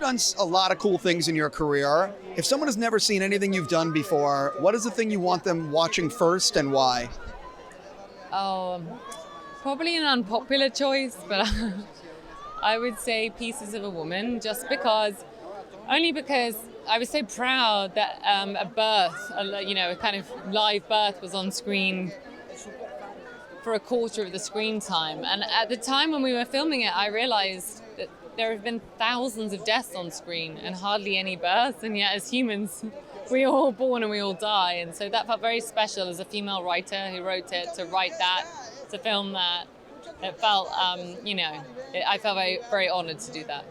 done a lot of cool things in your career. If someone has never seen anything you've done before, what is the thing you want them watching first and why? Oh, probably an unpopular choice, but I would say Pieces of a Woman, only because I was so proud that a birth, a kind of live birth was on screen for a quarter of the screen time. And at the time when we were filming it, I realized that there have been thousands of deaths on screen and hardly any births. And yet as humans, we are all born and we all die. And so that felt very special as a female writer who wrote it, to write that, to film that. It felt, I felt very, very honored to do that.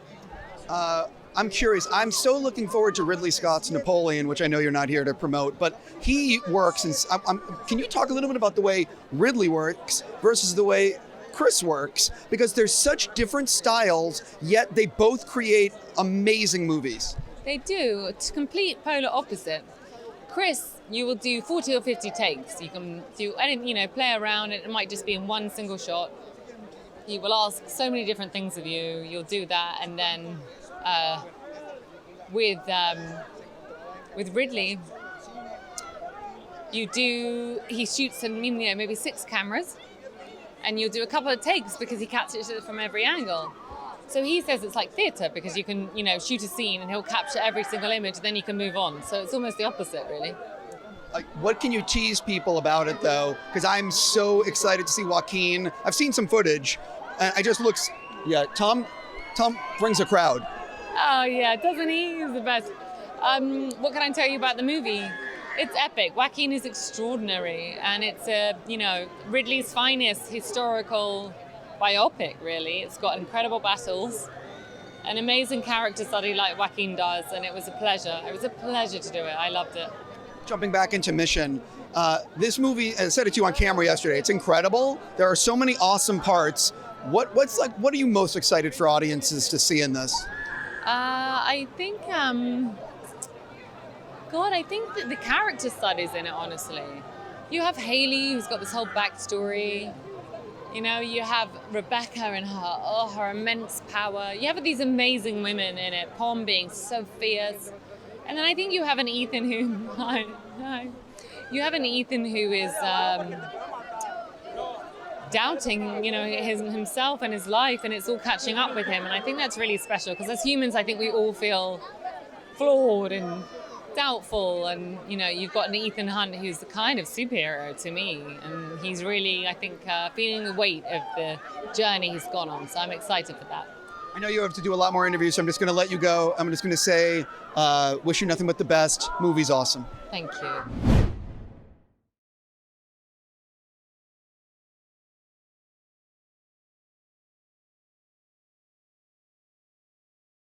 I'm curious. I'm so looking forward to Ridley Scott's Napoleon, which I know you're not here to promote, but he works. And can you talk a little bit about the way Ridley works versus the way Chris works? Because there's such different styles, yet they both create amazing movies. They do. It's complete polar opposite. Chris, you will do 40 or 50 takes. You can do any, play around. It might just be in one single shot. He will ask so many different things of you. You'll do that, and then with Ridley, he shoots maybe 6 cameras, and you'll do a couple of takes because he captures it from every angle. So he says it's like theatre because you can, shoot a scene and he'll capture every single image, then you can move on. So it's almost the opposite, really. What can you tease people about it, though? Because I'm so excited to see Joaquin. I've seen some footage, and it just looks, Tom brings a crowd. Oh, yeah, doesn't he? He's the best. What can I tell you about the movie? It's epic. Joaquin is extraordinary, and it's Ridley's finest historical biopic, really. It's got incredible battles, an amazing character study like Joaquin does, and it was a pleasure. It was a pleasure to do it. I loved it. Jumping back into Mission, this movie, I said it to you on camera yesterday, it's incredible. There are so many awesome parts. What are you most excited for audiences to see in this? I think that the character studies in it, honestly. You have Hayley, who's got this whole backstory. You have Rebecca and her immense power. You have these amazing women in it, Pom being so fierce. And then I think you have an Ethan who is doubting, himself and his life, and it's all catching up with him. And I think that's really special because as humans, I think we all feel flawed and doubtful. And, you've got an Ethan Hunt who's the kind of superhero to me. And he's really, I think, feeling the weight of the journey he's gone on. So I'm excited for that. I know you have to do a lot more interviews, so I'm just going to let you go. I'm just going to say, wish you nothing but the best. Movie's awesome. Thank you.